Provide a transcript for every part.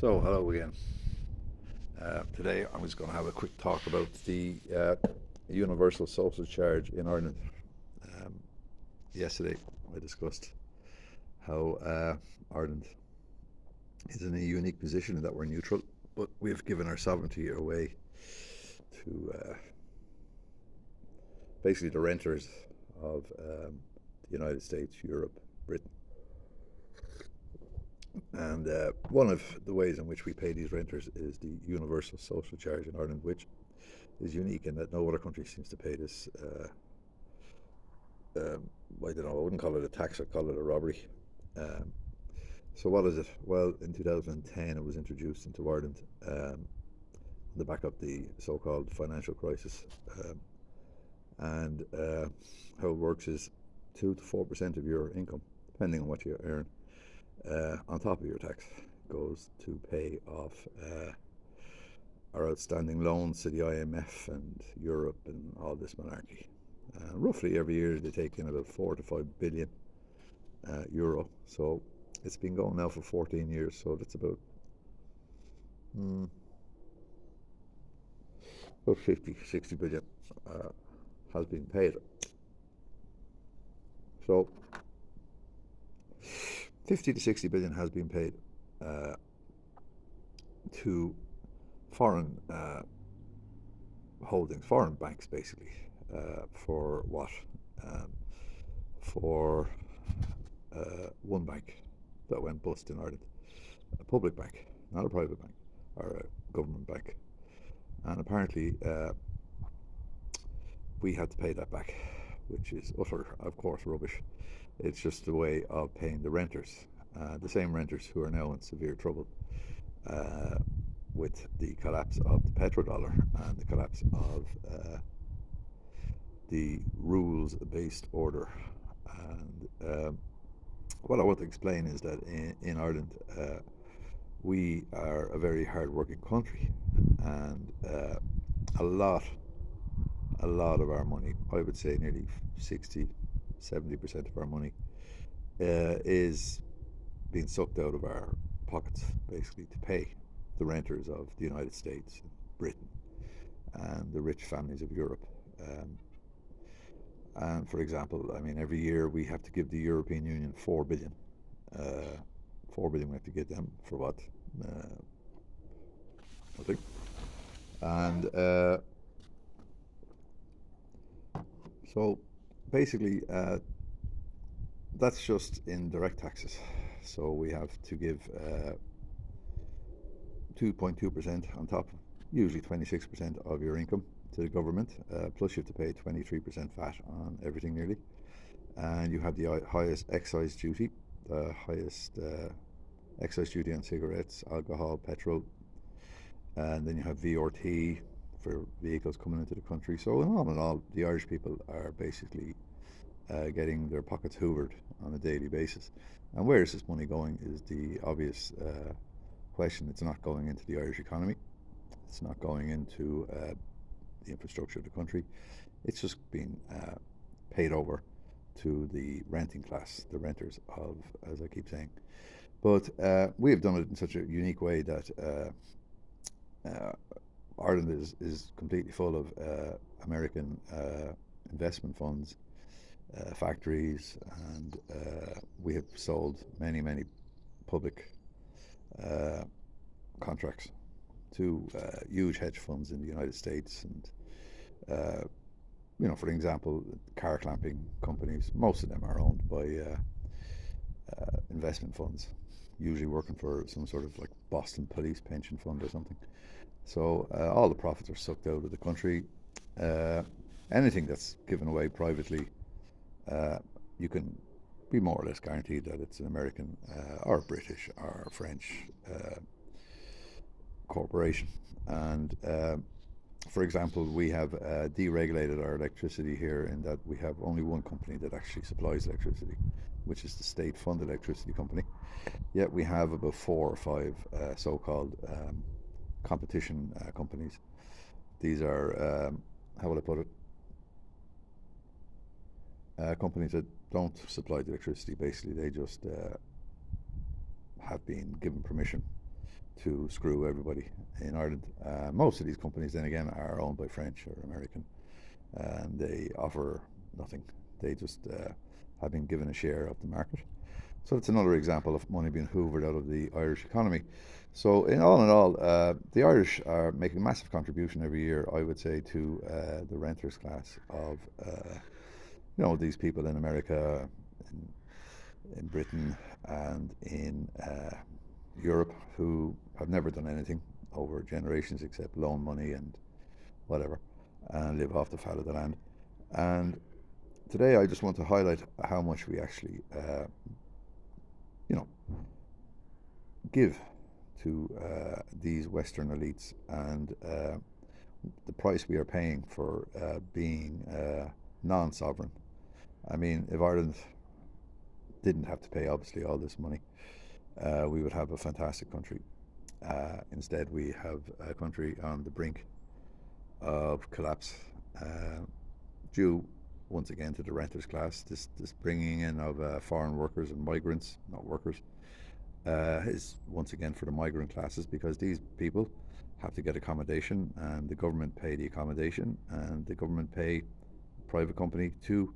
So, hello again. Today I was going to have a quick talk about the universal social charge in Ireland. Um, Yesterday I discussed how Ireland is in a unique position in that we're neutral, but we've given our sovereignty away to basically the renters of the United States, Europe, Britain. And one of the ways in which we pay these renters is the universal social charge in Ireland, which is unique in that no other country seems to pay this. I don't know, I wouldn't call it a tax, I'd call it a robbery. Um, so, what is it? Well, in 2010, it was introduced into Ireland on the back of the so called financial crisis. And how it works is 2 to 4% of your income, depending on what you earn, on top of your tax, goes to pay off our outstanding loans to the IMF and Europe and all this malarkey. Roughly every year they take in about 4 to 5 billion euro. So it's been going now for 14 years. So that's mm, about 50, 60 billion has been paid. So 50 to 60 billion has been paid to foreign holdings, foreign banks, basically. For what? Um, for one bank that went bust in Ireland, a public bank, not a private bank or a government bank. And apparently we had to pay that back, which is utter, of course, rubbish. It's just a way of paying the renters, the same renters who are now in severe trouble uh, with the collapse of the petrodollar and the collapse of the rules-based order. And what I want to explain is that in Ireland, we are a very hard-working country, and a lot, a lot of our money, I would say nearly 60, 70% of our money, is being sucked out of our pockets, basically, to pay the renters of the United States, Britain, and the rich families of Europe. And for example, I mean, every year we have to give the European Union 4 billion. 4 billion we have to give them for what? Nothing. And so basically, that's just in direct taxes. So we have to give 2.2% on top, usually 26% of your income to the government, plus you have to pay 23% VAT on everything nearly. And you have the highest excise duty, the highest excise duty on cigarettes, alcohol, petrol, and then you have VRT for vehicles coming into the country. So in all, the Irish people are basically getting their pockets hoovered on a daily basis. And where is this money going is the obvious question. It's not going into the Irish economy. It's not going into the infrastructure of the country. It's just being paid over to the renting class, the renters of, as I keep saying. But we have done it in such a unique way that Ireland is completely full of American investment funds, factories, and we have sold many, many public contracts to huge hedge funds in the United States. And for example, car clamping companies, most of them are owned by investment funds, usually working for some sort of like Boston Police pension fund or something. So all the profits are sucked out of the country. Anything that's given away privately, you can be more or less guaranteed that it's an American or British or French corporation. And for example, we have deregulated our electricity here in that we have only one company that actually supplies electricity, which is the state-funded electricity company. Yet we have about 4 or 5 so-called competition companies. These are, how will I put it, companies that don't supply the electricity. Basically, they just have been given permission to screw everybody in Ireland. Most of these companies, then again, are owned by French or American, and they offer nothing. They just have been given a share of the market. So it's another example of money being hoovered out of the Irish economy. So in all, the Irish are making a massive contribution every year, I would say, to the renters class of, these people in America, in Britain, and in Europe, who have never done anything over generations except loan money and whatever, and live off the fat of the land. And today I just want to highlight how much we actually, give to these Western elites, and the price we are paying for being non-sovereign. I mean, if Ireland didn't have to pay, obviously, all this money, we would have a fantastic country. Instead, we have a country on the brink of collapse, due once again to the renters class. This bringing in of foreign workers and migrants, not workers, is once again for the migrant classes, because these people have to get accommodation, and the government pay the accommodation, and the government pay a private company to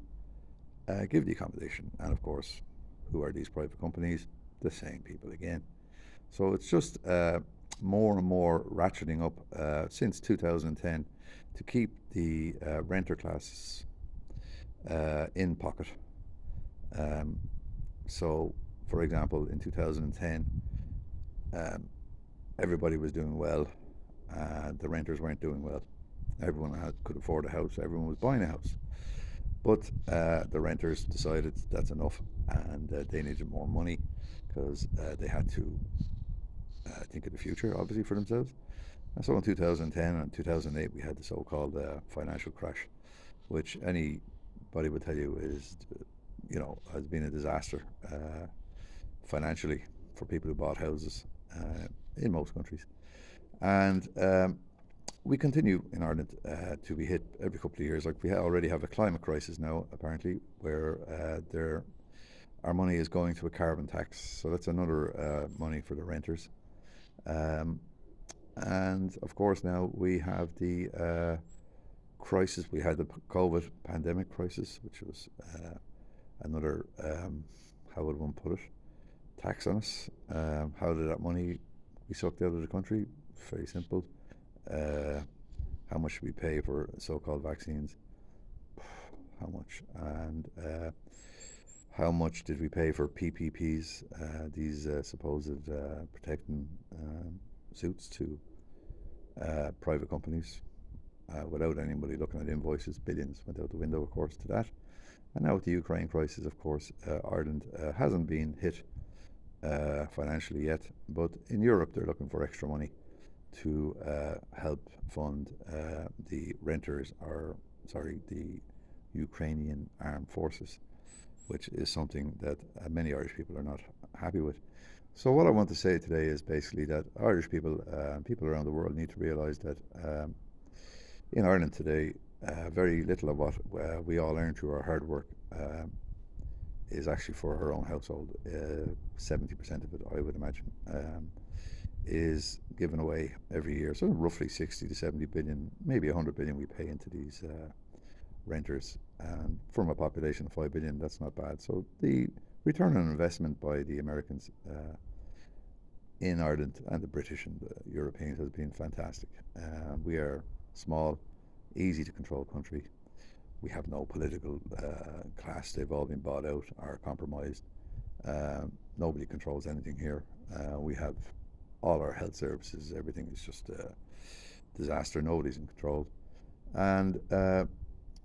give the accommodation. And of course, who are these private companies? The same people again. So it's just more and more ratcheting up since 2010 to keep the renter classes in pocket. So, for example, in 2010, everybody was doing well. The renters weren't doing well. Everyone could afford a house. Everyone was buying a house. But the renters decided that's enough, and they needed more money, because they had to think of the future, obviously, for themselves. And so in 2010 and 2008, we had the so-called financial crash, which anybody would tell you is, has been a disaster financially for people who bought houses in most countries. And we continue in Ireland to be hit every couple of years. Like, we already have a climate crisis now, apparently, where our money is going to a carbon tax. So that's another money for the renters. And of course, now we have the crisis. We had the COVID pandemic crisis, which was another, how would one put it, tax on us. How did that money be sucked out of the country? Very simple. How much should we pay for so-called vaccines? How much? And how much did we pay for PPPs, these supposed protecting suits to private companies, without anybody looking at invoices? Billions went out the window, of course, to that. And now with the Ukraine crisis, of course, Ireland hasn't been hit financially yet, but in Europe they're looking for extra money to help fund the Ukrainian armed forces, which is something that many Irish people are not happy with. So what I want to say today is basically that Irish people, people around the world, need to realise that in Ireland today, very little of what we all earn through our hard work is actually for our own household. 70% of it, I would imagine, is given away every year. So roughly 60 to 70 billion, maybe 100 billion we pay into these renters. And from a population of 5 billion, that's not bad. So the return on investment by the Americans in Ireland, and the British and the Europeans, has been fantastic. We are small, easy to control country. We have no political class. They've all been bought out or compromised. Nobody controls anything here. We have all our health services. Everything is just a disaster. Nobody's in control. And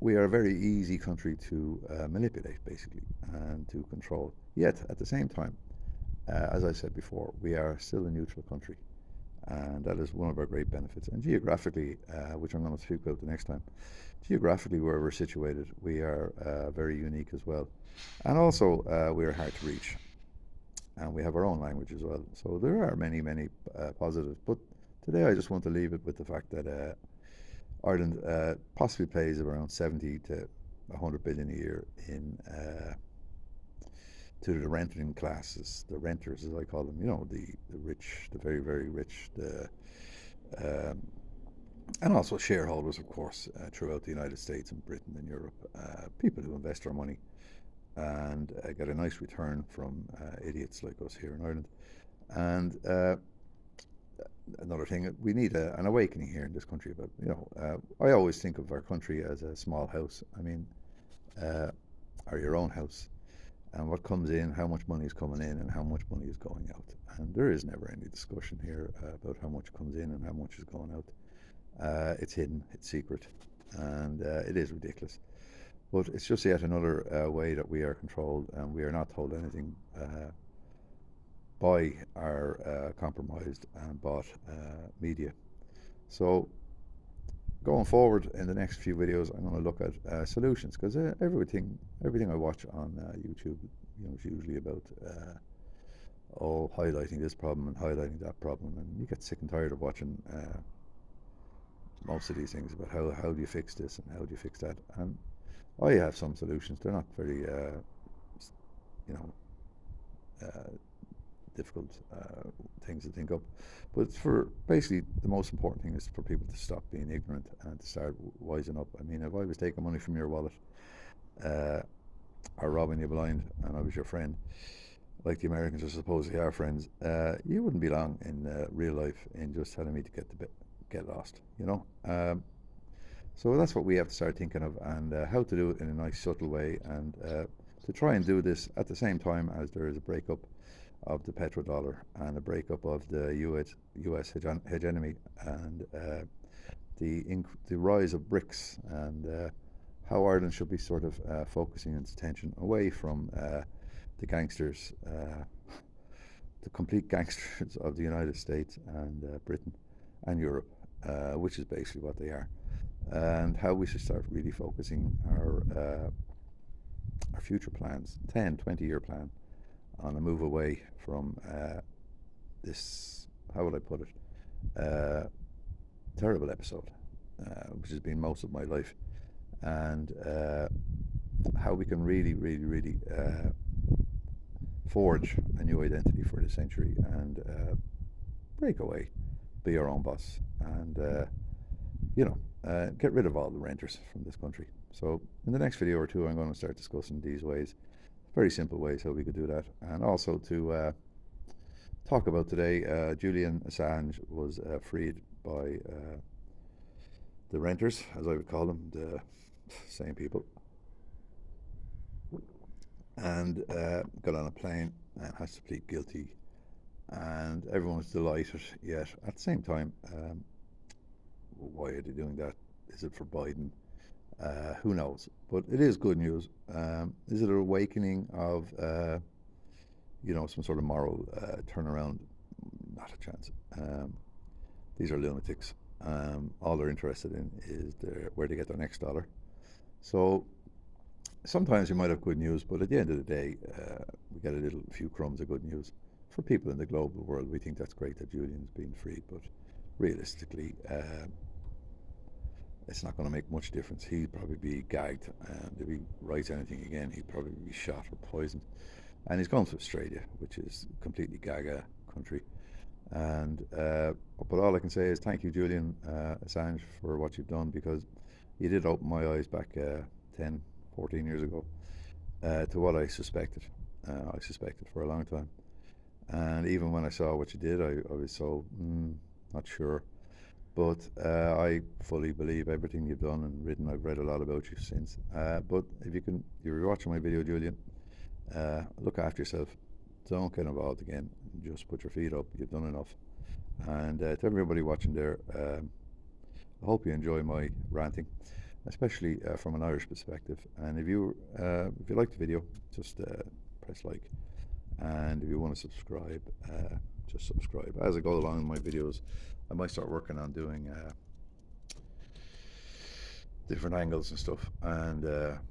we are a very easy country to manipulate, basically, and to control. Yet, at the same time, as I said before, we are still a neutral country. And that is one of our great benefits. And geographically, which I'm going to speak about the next time, geographically, where we're situated, we are very unique as well. And also, we are hard to reach. And we have our own language as well. So there are many, many positives. But today I just want to leave it with the fact that Ireland possibly pays around 70 to 100 billion a year in to the renting classes, the renters as I call them, you know, the rich, the very, very rich, um, and also shareholders, of course, throughout the United States and Britain and Europe, people who invest their money and get a nice return from idiots like us here in Ireland. And another thing, we need an awakening here in this country about, you know, I always think of our country as a small house. I mean, or your own house, and what comes in, how much money is coming in, and how much money is going out. And there is never any discussion here about how much comes in and how much is going out. It's hidden, it's secret, and it is ridiculous. But it's just yet another way that we are controlled, and we are not told anything by our compromised and bought media. So going forward in the next few videos, I'm going to look at solutions, because everything I watch on YouTube, you know, is usually about highlighting this problem and highlighting that problem, and you get sick and tired of watching most of these things about how do you fix this and how do you fix that. And I have some solutions. They're not very you know, difficult things to think up, but for basically the most important thing is for people to stop being ignorant and to start wising up. I mean, if I was taking money from your wallet or robbing you blind and I was your friend, like the Americans are supposedly our friends, you wouldn't be long in real life in just telling me to get lost, you know. So that's what we have to start thinking of, and how to do it in a nice subtle way, and to try and do this at the same time as there is a breakup of the petrodollar and a breakup of the US hegemony, and the rise of BRICS, and how Ireland should be sort of focusing its attention away from the gangsters, the complete gangsters of the United States and Britain and Europe, which is basically what they are, and how we should start really focusing our future plans, 10, 20-year plan, on a move away from this, how would I put it, terrible episode, which has been most of my life, and how we can really, really, really forge a new identity for the century and break away, be our own boss, and you know, get rid of all the renters from this country. So in the next video or two, I'm going to start discussing these ways, very simple ways how we could do that, and also to talk about today, Julian Assange was freed by the renters, as I would call them, the same people, and got on a plane and has to plead guilty, and everyone's delighted, yet at the same time, why are they doing that? Is it for Biden? Who knows? But it is good news. Is it an awakening of, you know, some sort of moral turnaround? Not a chance. These are lunatics. All they're interested in is where they get their next dollar. So sometimes you might have good news, but at the end of the day, we get a few crumbs of good news. For people in the global world, we think that's great that Julian's been freed, but realistically, it's not going to make much difference. He'd probably be gagged, and if he writes anything again, he'd probably be shot or poisoned. And he's gone to Australia, which is completely gaga country. And but all I can say is thank you, Julian Assange, for what you've done, because you did open my eyes back 10, 14 years ago to what I suspected. I suspected for a long time. And even when I saw what you did, I was so not sure. But I fully believe everything you've done and written. I've read a lot about you since. But if you're watching my video, Julian, look after yourself. Don't get involved again. Just put your feet up. You've done enough. And to everybody watching there, I hope you enjoy my ranting, especially from an Irish perspective. And if you like the video, just press like. And if you want to subscribe, just subscribe. As I go along in my videos, I might start working on doing different angles and stuff, and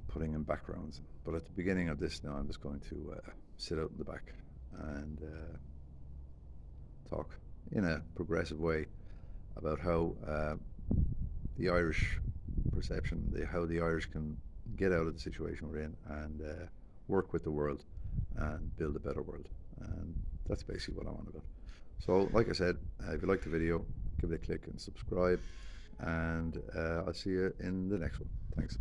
putting in backgrounds. But at the beginning of this now, I'm just going to sit out in the back and talk in a progressive way about how the Irish perception, how the Irish can get out of the situation we're in and work with the world and build a better world. And that's basically what I'm on about. So, like I said, if you like the video, give it a click and subscribe, and I'll see you in the next one. Thanks.